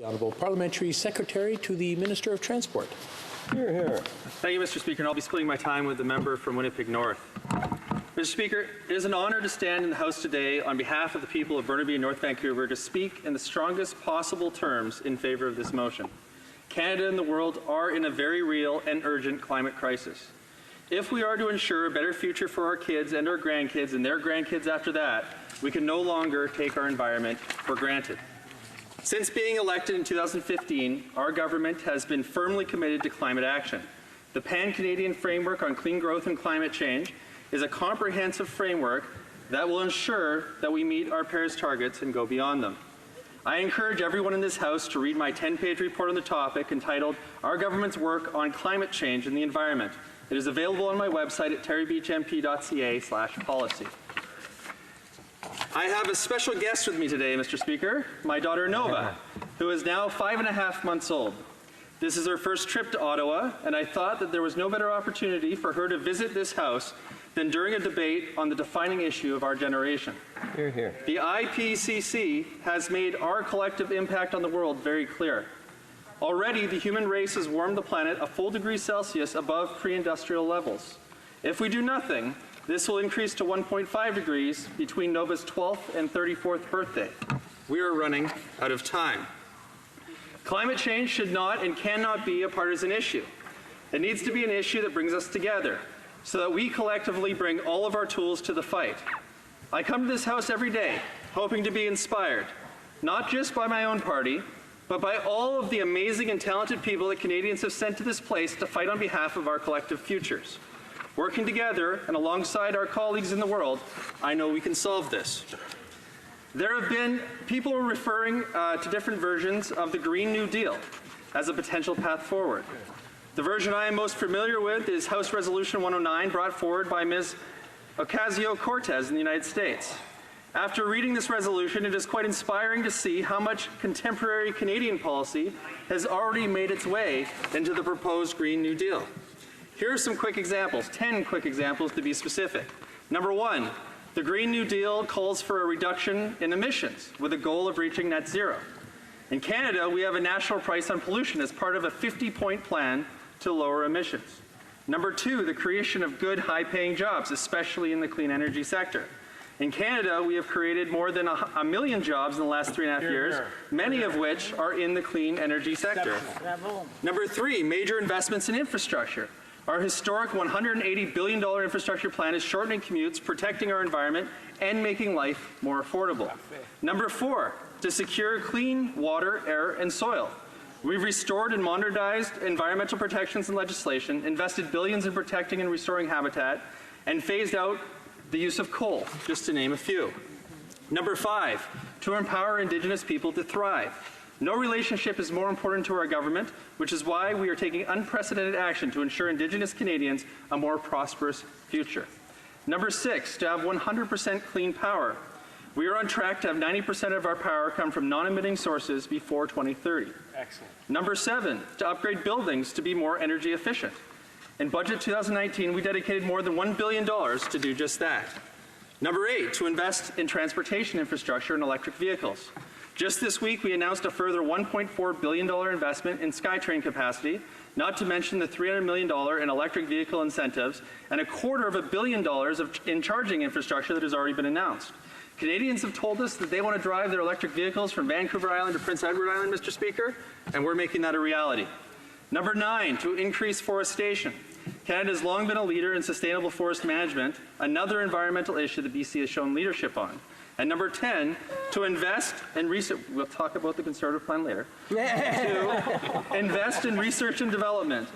Honourable Parliamentary Secretary to the Minister of Transport. Hear, hear. Thank you, Mr. Speaker, and I'll be splitting my time with the member from Winnipeg North. Mr. Speaker, it is an honour to stand in the House today on behalf of the people of Burnaby and North Vancouver to speak in the strongest possible terms in favour of this motion. Canada and the world are in a very real and urgent climate crisis. If we are to ensure a better future for our kids and our grandkids and their grandkids after that, we can no longer take our environment for granted. Since being elected in 2015, our government has been firmly committed to climate action. The Pan-Canadian Framework on Clean Growth and Climate Change is a comprehensive framework that will ensure that we meet our Paris targets and go beyond them. I encourage everyone in this House to read my 10-page report on the topic entitled Our Government's Work on Climate Change and the Environment. It is available on my website at terrybeachmp.ca/policy. I have a special guest with me today, Mr. Speaker, my daughter Nova, who is now 5.5 months old. This is her first trip to Ottawa, and I thought that there was no better opportunity for her to visit this House than during a debate on the defining issue of our generation. Hear, hear. The IPCC has made our collective impact on the world very clear. Already, the human race has warmed the planet a full degree Celsius above pre-industrial levels. If we do nothing, this will increase to 1.5 degrees between Nova's 12th and 34th birthday. We are running out of time. Climate change should not and cannot be a partisan issue. It needs to be an issue that brings us together so that we collectively bring all of our tools to the fight. I come to this House every day hoping to be inspired, not just by my own party, but by all of the amazing and talented people that Canadians have sent to this place to fight on behalf of our collective futures. Working together and alongside our colleagues in the world, I know we can solve this. There have been people referring to different versions of the Green New Deal as a potential path forward. The version I am most familiar with is House Resolution 109 brought forward by Ms. Ocasio-Cortez in the United States. After reading this resolution, it is quite inspiring to see how much contemporary Canadian policy has already made its way into the proposed Green New Deal. Here are some quick examples, 10 quick examples to be specific. Number one, the Green New Deal calls for a reduction in emissions with a goal of reaching net zero. In Canada, we have a national price on pollution as part of a 50-point plan to lower emissions. Number two, the creation of good, high-paying jobs, especially in the clean energy sector. In Canada, we have created more than a million jobs in the last 3.5 years, many of which are in the clean energy sector. Number three, major investments in infrastructure. Our historic $180 billion infrastructure plan is shortening commutes, protecting our environment, and making life more affordable. Number four, to secure clean water, air, and soil. We've restored and modernized environmental protections and legislation, invested billions in protecting and restoring habitat, and phased out the use of coal, just to name a few. Number five, to empower Indigenous people to thrive. No relationship is more important to our government, which is why we are taking unprecedented action to ensure Indigenous Canadians a more prosperous future. Number six, to have 100% clean power. We are on track to have 90% of our power come from non-emitting sources before 2030. Excellent. Number seven, to upgrade buildings to be more energy efficient. In Budget 2019, we dedicated more than $1 billion to do just that. Number eight, to invest in transportation infrastructure and electric vehicles. Just this week, we announced a further $1.4 billion investment in SkyTrain capacity, not to mention the $300 million in electric vehicle incentives and $250 million in charging infrastructure that has already been announced. Canadians have told us that they want to drive their electric vehicles from Vancouver Island to Prince Edward Island, Mr. Speaker, and we're making that a reality. Number nine, to increase forestation. Canada has long been a leader in sustainable forest management, another environmental issue that BC has shown leadership on. And number 10, to invest in research, we'll talk about the Conservative plan later, to invest in research and development.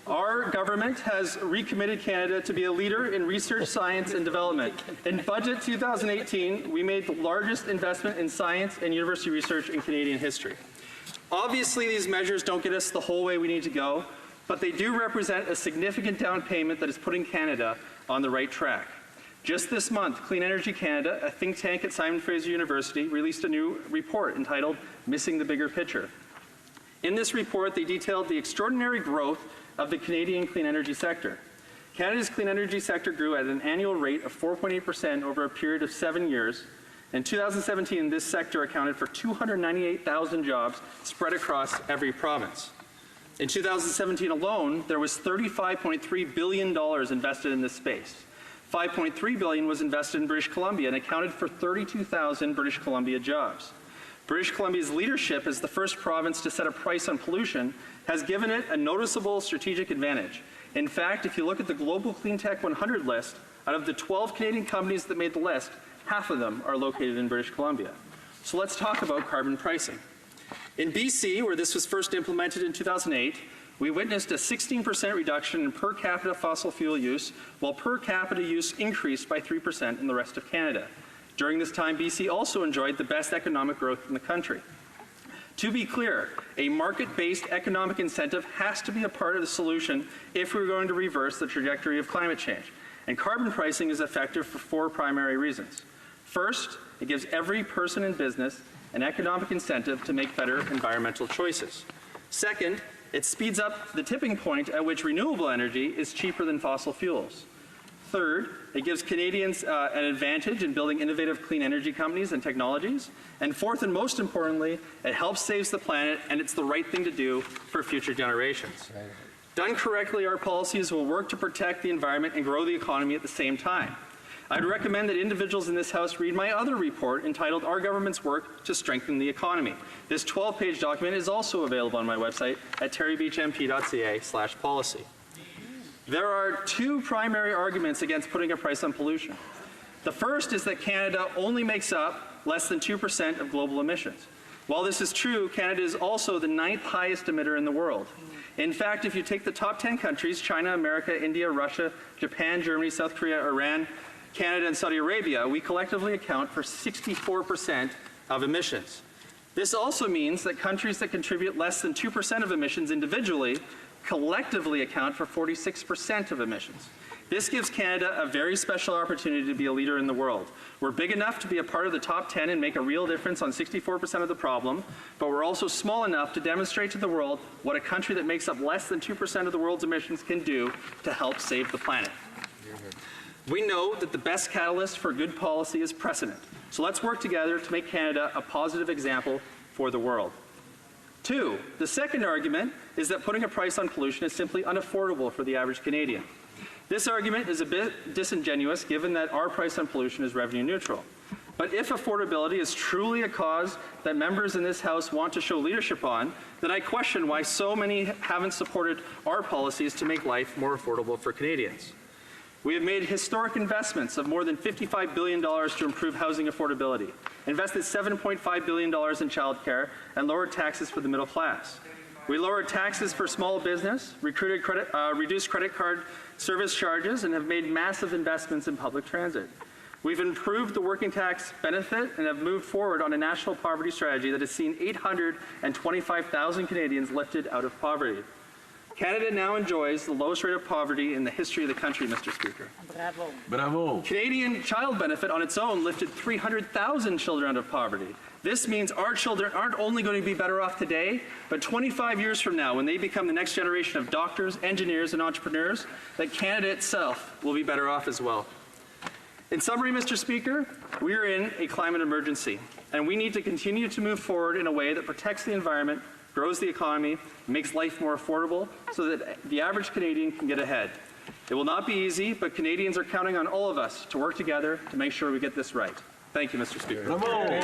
Our government has recommitted Canada to be a leader in research, science, and development. In Budget 2018, we made the largest investment in science and university research in Canadian history. Obviously, these measures don't get us the whole way we need to go, but they do represent a significant down payment that is putting Canada on the right track. Just this month, Clean Energy Canada, a think tank at Simon Fraser University, released a new report entitled Missing the Bigger Picture. In this report, they detailed the extraordinary growth of the Canadian clean energy sector. Canada's clean energy sector grew at an annual rate of 4.8% over a period of 7 years, In 2017, this sector accounted for 298,000 jobs spread across every province. In 2017 alone, there was $35.3 billion invested in this space. $5.3 billion was invested in British Columbia and accounted for 32,000 British Columbia jobs. British Columbia's leadership as the first province to set a price on pollution has given it a noticeable strategic advantage. In fact, if you look at the Global Clean Tech 100 list, out of the 12 Canadian companies that made the list, half of them are located in British Columbia. So let's talk about carbon pricing. In BC, where this was first implemented in 2008, we witnessed a 16% reduction in per capita fossil fuel use, while per capita use increased by 3% in the rest of Canada. During this time, BC also enjoyed the best economic growth in the country. To be clear, a market-based economic incentive has to be a part of the solution if we're going to reverse the trajectory of climate change. And carbon pricing is effective for 4 primary reasons. First, it gives every person in business an economic incentive to make better environmental choices. Second, it speeds up the tipping point at which renewable energy is cheaper than fossil fuels. Third, it gives Canadians an advantage in building innovative clean energy companies and technologies. And fourth, and most importantly, it helps save the planet, and it's the right thing to do for future generations. Done correctly, our policies will work to protect the environment and grow the economy at the same time. I'd recommend that individuals in this House read my other report entitled Our Government's Work to Strengthen the Economy. This 12-page document is also available on my website at terrybeachmp.ca/policy. There are 2 primary arguments against putting a price on pollution. The first is that Canada only makes up less than 2% of global emissions. While this is true, Canada is also the 9th highest emitter in the world. In fact, if you take the top 10 countries, China, America, India, Russia, Japan, Germany, South Korea, Iran, Canada, and Saudi Arabia, we collectively account for 64% of emissions. This also means that countries that contribute less than 2% of emissions individually collectively account for 46% of emissions. This gives Canada a very special opportunity to be a leader in the world. We're big enough to be a part of the top 10 and make a real difference on 64% of the problem, but we're also small enough to demonstrate to the world what a country that makes up less than 2% of the world's emissions can do to help save the planet. We know that the best catalyst for good policy is precedent. So let's work together to make Canada a positive example for the world. 2, the second argument is that putting a price on pollution is simply unaffordable for the average Canadian. This argument is a bit disingenuous given that our price on pollution is revenue neutral. But if affordability is truly a cause that members in this House want to show leadership on, then I question why so many haven't supported our policies to make life more affordable for Canadians. We have made historic investments of more than $55 billion to improve housing affordability, invested $7.5 billion in childcare, and lowered taxes for the middle class. We lowered taxes for small business, reduced credit card service charges, and have made massive investments in public transit. We've improved the working tax benefit and have moved forward on a national poverty strategy that has seen 825,000 Canadians lifted out of poverty. Canada now enjoys the lowest rate of poverty in the history of the country, Mr. Speaker. Bravo. Bravo. Canadian child benefit on its own lifted 300,000 children out of poverty. This means our children aren't only going to be better off today, but 25 years from now, when they become the next generation of doctors, engineers, and entrepreneurs, that Canada itself will be better off as well. In summary, Mr. Speaker, we are in a climate emergency, and we need to continue to move forward in a way that protects the environment, grows the economy, makes life more affordable so that the average Canadian can get ahead. It will not be easy, but Canadians are counting on all of us to work together to make sure we get this right. Thank you, Mr. Speaker. Bravo.